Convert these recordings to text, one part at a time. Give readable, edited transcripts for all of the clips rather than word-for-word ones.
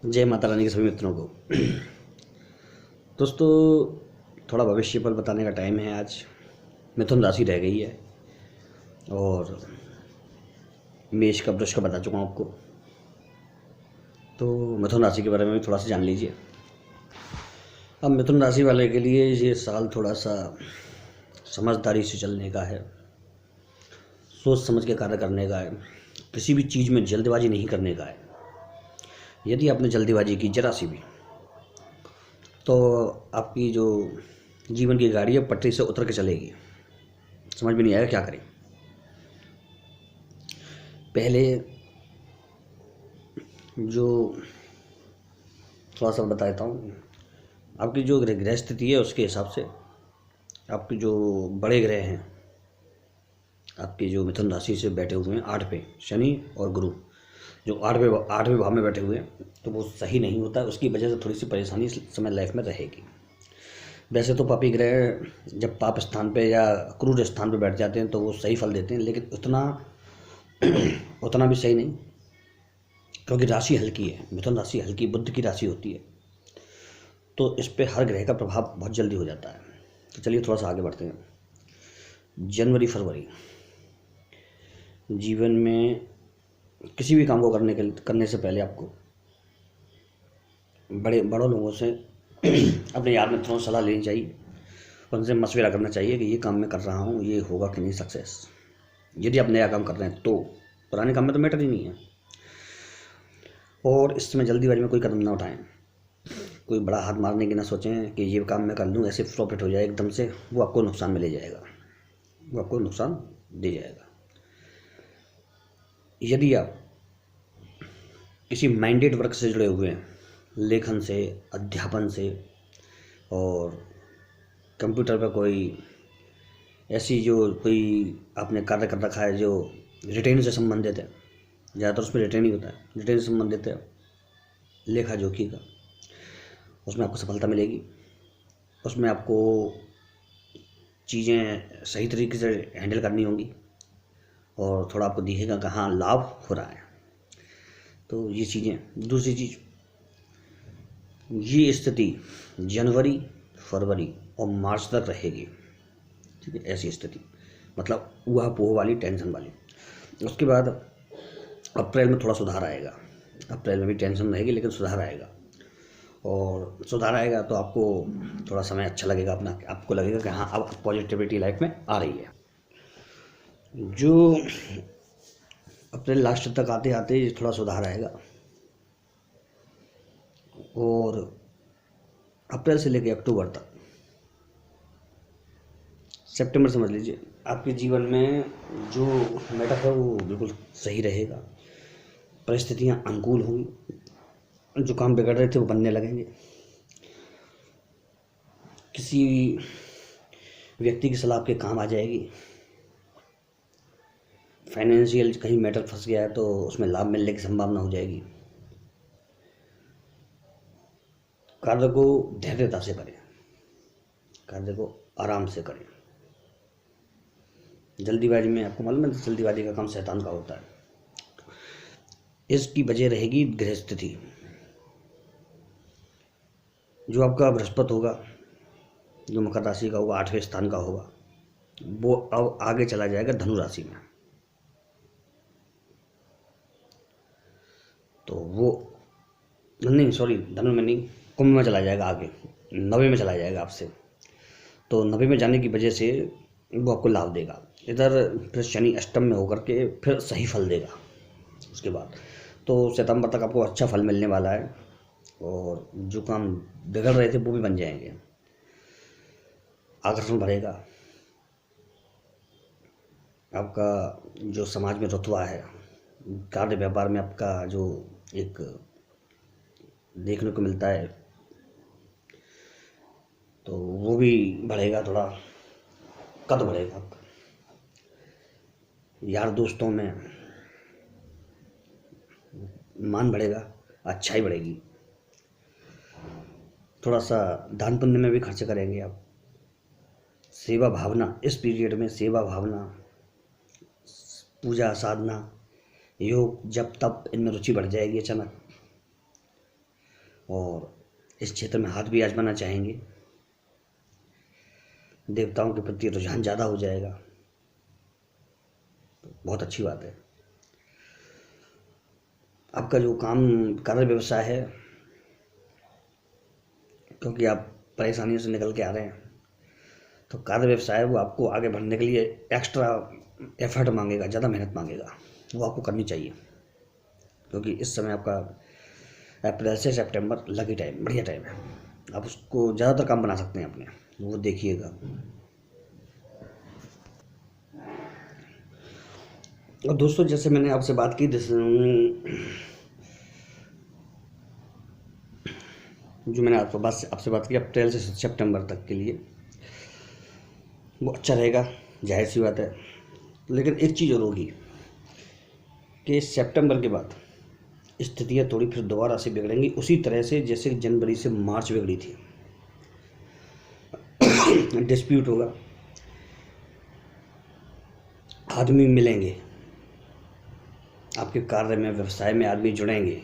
जय माता रानी के सभी मित्रों को। दोस्तों, थोड़ा भविष्य पर बताने का टाइम है आज। मिथुन राशि रह गई है और मेष का वृष का बता चुका हूँ आपको। तो मिथुन राशि के बारे में भी थोड़ा सा जान लीजिए। अब मिथुन राशि वाले के लिए ये साल थोड़ा सा समझदारी से चलने का है, सोच समझ के कार्य करने का है, किसी भी चीज़ में जल्दबाजी नहीं करने का है। यदि आपने जल्दीबाजी की जरा सी भी तो आपकी जो जीवन की गाड़ी है पटरी से उतर के चलेगी, समझ में नहीं आएगा क्या करें। पहले जो थोड़ा सा बता देता हूँ, आपकी जो ग्रह स्थिति है उसके हिसाब से आपके जो बड़े ग्रह हैं आपके जो मिथुन राशि से बैठे हुए हैं 8 पे, शनि और गुरु जो आठवें भाव में बैठे हुए हैं, तो वो सही नहीं होता। उसकी वजह से थोड़ी सी परेशानी इस समय लाइफ में रहेगी। वैसे तो पापी ग्रह जब पाप स्थान पे या क्रूर स्थान पे बैठ जाते हैं तो वो सही फल देते हैं, लेकिन उतना भी सही नहीं, क्योंकि राशि हल्की है। मिथुन राशि हल्की बुद्ध की राशि होती है, तो इस पे हर ग्रह का प्रभाव बहुत जल्दी हो जाता है। तो चलिए थोड़ा सा आगे बढ़ते हैं। जनवरी फरवरी जीवन में किसी भी काम को करने से पहले आपको बड़ों लोगों से अपने यार मित्रों से सलाह लेनी चाहिए, उनसे मशवरा करना चाहिए कि ये काम मैं कर रहा हूँ, ये होगा कि नहीं सक्सेस। यदि आप नया काम कर रहे हैं तो पुराने काम में तो मैटर ही नहीं है। और इस समय जल्दीबाजी में कोई कदम ना उठाएं, कोई बड़ा हाथ मारने की ना सोचें कि ये काम मैं कर लूँ, ऐसे प्रॉफिट हो जाए एकदम से, वो आपको नुकसान में ले जाएगा, वो आपको नुकसान दे जाएगा। यदि आप किसी माइंडेड वर्क से जुड़े हुए हैं, लेखन से, अध्यापन से, और कंप्यूटर पर कोई ऐसी जो कोई आपने कार्य कर रखा है जो रिटेन से संबंधित है, ज़्यादातर उसमें रिटेन ही होता है, रिटेन से संबंधित है, लेखा जोखी का, उसमें आपको सफलता मिलेगी। उसमें आपको चीज़ें सही तरीके से हैंडल करनी होंगी और थोड़ा आपको दिखेगा कि हाँ लाभ हो रहा है। तो ये चीज़ें। दूसरी चीज़, ये स्थिति जनवरी, फरवरी और मार्च तक रहेगी, ठीक है। ऐसी स्थिति मतलब ऊहा पोह वाली, टेंशन वाली। उसके बाद अप्रैल में थोड़ा सुधार आएगा। अप्रैल में भी टेंशन रहेगी लेकिन सुधार आएगा, और सुधार आएगा तो आपको थोड़ा समय अच्छा लगेगा, आपको लगेगा कि हाँ अब पॉजिटिविटी लाइफ में आ रही है। जो अप्रैल लास्ट तक आते आते थोड़ा सुधार आएगा, और अप्रैल से लेकर अक्टूबर तक, सितंबर समझ लीजिए, आपके जीवन में जो मैटर है वो बिल्कुल सही रहेगा। परिस्थितियाँ अनुकूल होंगी, जो काम बिगड़ रहे थे वो बनने लगेंगे। किसी व्यक्ति की सलाह आपके काम आ जाएगी। फाइनेंशियल कहीं मैटर फंस गया है तो उसमें लाभ मिलने की संभावना हो जाएगी। कार्य को धैर्यता से करें, कार्य को आराम से करें। जल्दीबाजी में आपको मालूम है, जल्दीबाजी का काम शैतान का होता है। इसकी वजह रहेगी ग्रह स्थिति। जो आपका बृहस्पति होगा, जो मकर राशि का होगा, 8वें स्थान का होगा, वो अब आगे चला जाएगा धनु राशि में। तो वो नहीं, सॉरी, धनु में नहीं, कुंभ में चला जाएगा, आगे 9वें में चला जाएगा आपसे। तो 9वें में जाने की वजह से वो आपको लाभ देगा। इधर फिर शनि अष्टम में होकर के फिर सही फल देगा। उसके बाद तो सितंबर तक आपको अच्छा फल मिलने वाला है, और जो काम बिगड़ रहे थे वो भी बन जाएंगे। आकर्षण बढ़ेगा, आपका जो समाज में रुतबा है, कार्य व्यापार में आपका जो एक देखने को मिलता है, तो वो भी बढ़ेगा, थोड़ा कद बढ़ेगा आपका। यार दोस्तों में मान बढ़ेगा, अच्छाई बढ़ेगी। थोड़ा सा दान पुण्य में भी खर्च करेंगे आप। सेवा भावना, इस पीरियड में सेवा भावना, पूजा साधना, योग, जप तप, इनमें रुचि बढ़ जाएगी अचानक। और इस क्षेत्र में हाथ भी आजमाना चाहेंगे। देवताओं के प्रति रुझान ज़्यादा हो जाएगा, तो बहुत अच्छी बात है। आपका जो काम कार्य व्यवसाय है, क्योंकि आप परेशानियों से निकल के आ रहे हैं, तो कार्य व्यवसाय वो आपको आगे बढ़ने के लिए एक्स्ट्रा एफर्ट मांगेगा, ज़्यादा मेहनत मांगेगा, वो आपको करनी चाहिए। क्योंकि इस समय आपका अप्रैल से सितंबर लकी टाइम, बढ़िया टाइम है, आप उसको ज़्यादातर काम बना सकते हैं अपने, वो देखिएगा। और दोस्तों, जैसे मैंने आपसे बात की, जो मैंने आपसे बात की अप्रैल से सितंबर तक के लिए, वो अच्छा रहेगा, जाहिर सी बात है। लेकिन एक चीज़ और होगी कि सितंबर के बाद स्थितियाँ थोड़ी फिर दोबारा से बिगड़ेंगी, उसी तरह से जैसे जनवरी से मार्च बिगड़ी थी। डिस्प्यूट होगा, आदमी मिलेंगे, आपके कार्य में, व्यवसाय में आदमी जुड़ेंगे,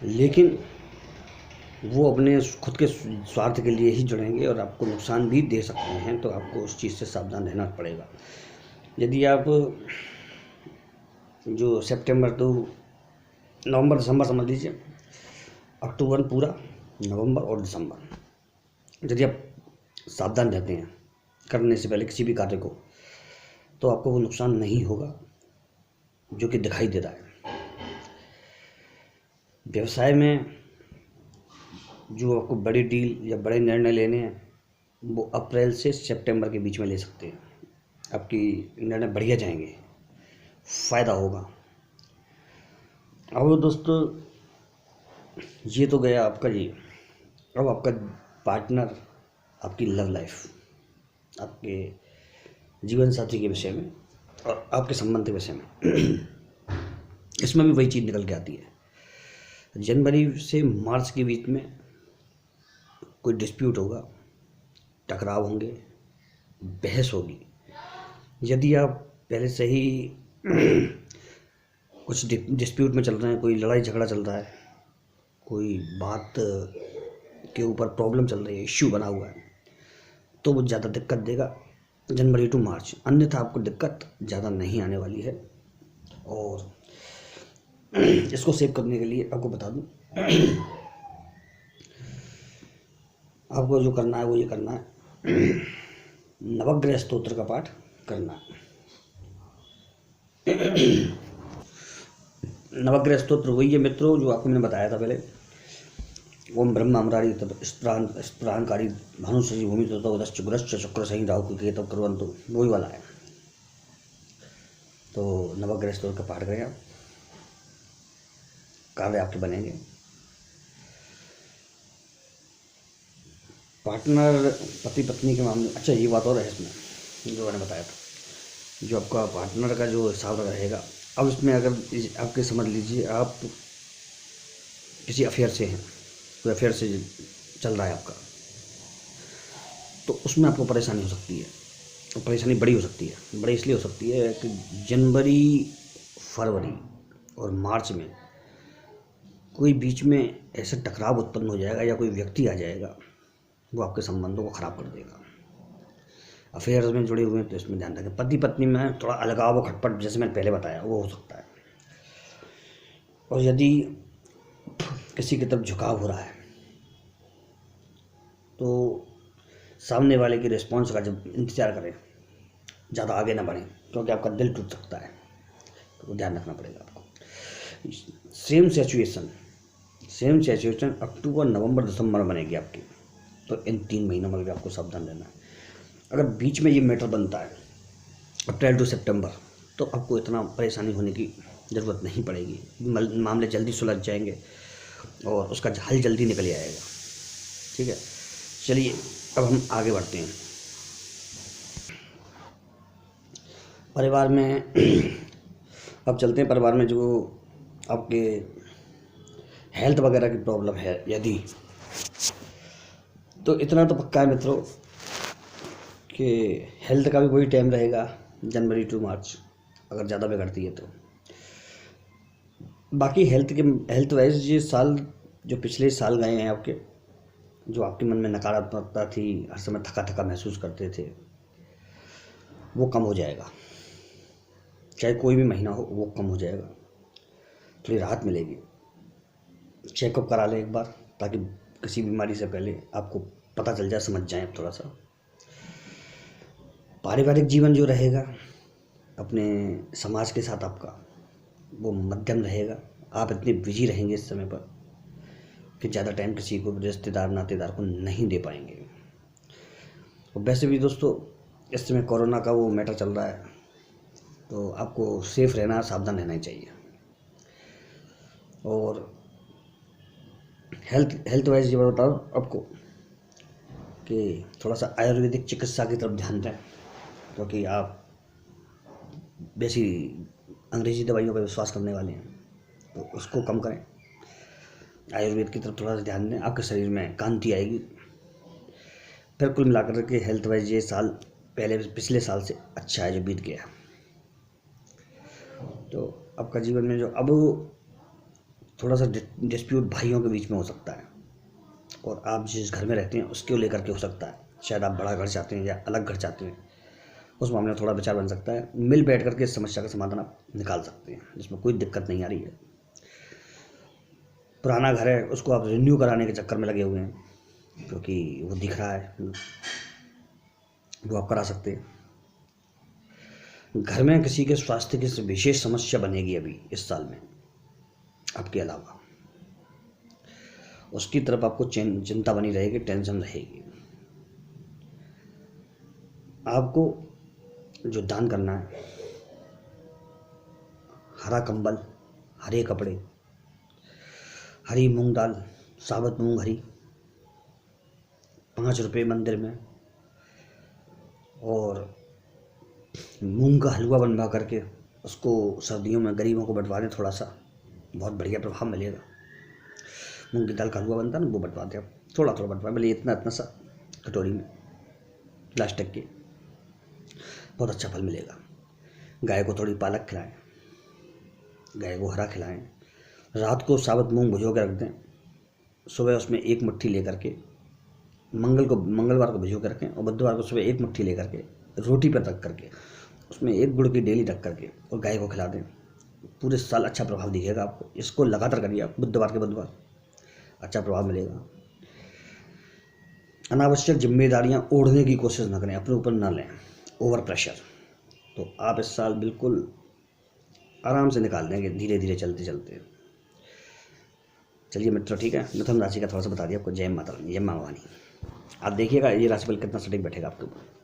लेकिन वो अपने खुद के स्वार्थ के लिए ही जुड़ेंगे और आपको नुकसान भी दे सकते हैं। तो आपको उस चीज़ से सावधान रहना पड़ेगा। यदि आप जो सितंबर तो नवंबर दिसंबर समझ लीजिए, अक्टूबर पूरा, नवंबर और दिसंबर, यदि आप सावधान रहते हैं करने से पहले किसी भी कार्य को, तो आपको वो नुकसान नहीं होगा जो कि दिखाई दे रहा है। व्यवसाय में जो आपको बड़ी डील या बड़े निर्णय लेने हैं, वो अप्रैल से सितंबर के बीच में ले सकते हैं। आपकी निर्णय बढ़िया जाएंगे, फ़ायदा होगा। और दोस्तों, ये तो गया आपका जी। अब आपका पार्टनर, आपकी लव लाइफ, आपके जीवन साथी के विषय में और आपके संबंध के विषय में इसमें भी वही चीज़ निकल के आती है। जनवरी से मार्च के बीच में कोई डिस्प्यूट होगा, टकराव होंगे, बहस होगी। यदि आप पहले से ही कुछ डिस्प्यूट में चल रहे हैं, कोई लड़ाई झगड़ा चल रहा है, कोई बात के ऊपर प्रॉब्लम चल रही है, इश्यू बना हुआ है, तो वो ज़्यादा दिक्कत देगा जनवरी टू मार्च। अन्यथा आपको दिक्कत ज़्यादा नहीं आने वाली है। और इसको सेव करने के लिए आपको बता दूं, आपको जो करना है वो ये करना है, नवग्रह स्तोत्र का पाठ करना है। नवग्रह स्तोत्र वही है मित्रों जो आपको मैंने बताया था पहले। ओम ब्रह्मा अमरारी स्प्राणकारी भानु सजी भूमि तोदश्च गुरश्च शुक्र सही राहु केतु कुर्वन्तु, वही वाला है। तो नवग्रह स्तोत्र का पाठ करें आप, कार्य आपके बनेंगे। पार्टनर, पति पत्नी के मामले, अच्छा ये बात और है इसमें जो मैंने बताया था, जो आपका पार्टनर का जो हिसाब रहेगा। अब इसमें अगर आपके समझ लीजिए आप किसी अफेयर से हैं, कोई अफेयर से चल रहा है आपका, तो उसमें आपको परेशानी हो सकती है, और परेशानी बड़ी हो सकती है। बड़ी इसलिए हो सकती है कि जनवरी, फरवरी और मार्च में कोई बीच में ऐसा टकराव उत्पन्न हो जाएगा या कोई व्यक्ति आ जाएगा, वो आपके संबंधों को ख़राब कर देगा। अफेयर्स में जुड़े हुए हैं तो इसमें ध्यान रखें। पति पत्नी में थोड़ा अलगाव और खटपट, जैसे मैंने पहले बताया, वो हो सकता है। और यदि किसी की तरफ झुकाव हो रहा है तो सामने वाले के रिस्पॉन्स का जब इंतज़ार करें, ज़्यादा आगे ना बढ़ें, क्योंकि आपका दिल टूट सकता है, तो ध्यान रखना पड़ेगा आपको। सेम सिचुएशन अक्टूबर, नवंबर, दिसंबर में बनेगी आपकी, तो इन 3 महीनों में भी आपको सावधान रहना है। अगर बीच में ये मैटर बनता है अप्रैल टू सितंबर, तो आपको इतना परेशानी होने की ज़रूरत नहीं पड़ेगी। मामले जल्दी सुलझ जाएंगे और उसका हल जल्दी निकल आएगा। ठीक है, चलिए अब हम आगे बढ़ते हैं। परिवार में अब चलते हैं। परिवार में जो आपके हेल्थ वगैरह की प्रॉब्लम है यदि, तो इतना तो पक्का है मित्रों कि हेल्थ का भी वही टाइम रहेगा, जनवरी टू मार्च, अगर ज़्यादा बिगड़ती है तो। बाकी हेल्थ वाइज ये साल जो पिछले साल गए हैं आपके, जो आपके मन में नकारात्मकता थी, हर समय थका थका महसूस करते थे, वो कम हो जाएगा। चाहे कोई भी महीना हो वो कम हो जाएगा, थोड़ी राहत मिलेगी। चेकअप करा लें एक बार, ताकि किसी बीमारी से पहले आपको पता चल जाए, समझ जाएं थोड़ा सा। पारिवारिक जीवन जो रहेगा अपने समाज के साथ आपका, वो मध्यम रहेगा। आप इतने बिजी रहेंगे इस समय पर कि ज़्यादा टाइम किसी को, रिश्तेदार नातेदार को नहीं दे पाएंगे। और वैसे भी दोस्तों इस समय कोरोना का वो मैटर चल रहा है, तो आपको सेफ रहना, सावधान रहना ही चाहिए। और हेल्थ वाइज ये बताओ आपको कि थोड़ा सा आयुर्वेदिक चिकित्सा की तरफ ध्यान दें, क्योंकि आप वैसी अंग्रेजी दवाइयों पर विश्वास करने वाले हैं, तो उसको कम करें। आयुर्वेद की तरफ थोड़ा सा ध्यान दें, आपके शरीर में कांति आएगी। फिर कुल मिलाकर के हेल्थ वाइज ये साल पिछले साल से अच्छा है जो बीत गया। तो आपका जीवन में जो अब थोड़ा सा डिस्प्यूट भाइयों के बीच में हो सकता है, और आप जिस घर में रहते हैं उसके लेकर के हो सकता है। शायद आप बड़ा घर चाहते हैं या अलग घर चाहते हैं, उस मामले में थोड़ा विचार बन सकता है। मिल बैठ करके इस समस्या का समाधान आप निकाल सकते हैं, जिसमें कोई दिक्कत नहीं आ रही है। पुराना घर है उसको आप रिन्यू कराने के चक्कर में लगे हुए हैं, क्योंकि वो दिख रहा है, वो आप करा सकते हैं। घर में किसी के स्वास्थ्य की विशेष समस्या बनेगी अभी इस साल में आपके अलावा, उसकी तरफ आपको चिंता बनी रहेगी, टेंशन रहेगी। आपको जो दान करना है, हरा कंबल, हरे कपड़े, हरी मूंग दाल, साबुत मूंग हरी, 5 रुपये मंदिर में, और मूंग का हलवा बनवा करके उसको सर्दियों में गरीबों को बंटवा दें। थोड़ा सा बहुत बढ़िया प्रभाव मिलेगा। मूंग की दाल का हलवा बनता है ना, वो बंटवा दें आप, थोड़ा थोड़ा बंटवा, भले इतना इतना सा कटोरी में प्लास्टिक के, बहुत अच्छा फल मिलेगा। गाय को थोड़ी पालक खिलाएं, गाय को हरा खिलाएं। रात को साबुत मूंग भिगो के रख दें, सुबह उसमें 1 मुट्ठी लेकर के, मंगलवार को भिगो के रखें, और बुधवार को सुबह 1 मुट्ठी लेकर के रोटी पर रख करके उसमें 1 गुड़ की डेली रख करके और गाय को खिला दें। पूरे साल अच्छा प्रभाव दिखेगा आपको। इसको लगातार करिए आप, बुधवार के बुधवार, अच्छा प्रभाव मिलेगा। अनावश्यक जिम्मेदारियां ओढ़ने की कोशिश ना करें, अपने ऊपर ना लें, ओवर प्रेशर। तो आप इस साल बिल्कुल आराम से निकाल देंगे, धीरे धीरे चलते चलते। चलिए मित्रों, ठीक है, मिथुन राशि का थोड़ा सा बता दिया आपको। जय माता रानी, जय माँ भवानी। आप देखिएगा ये राशिफल कितना सटीक बैठेगा आपके ऊपर।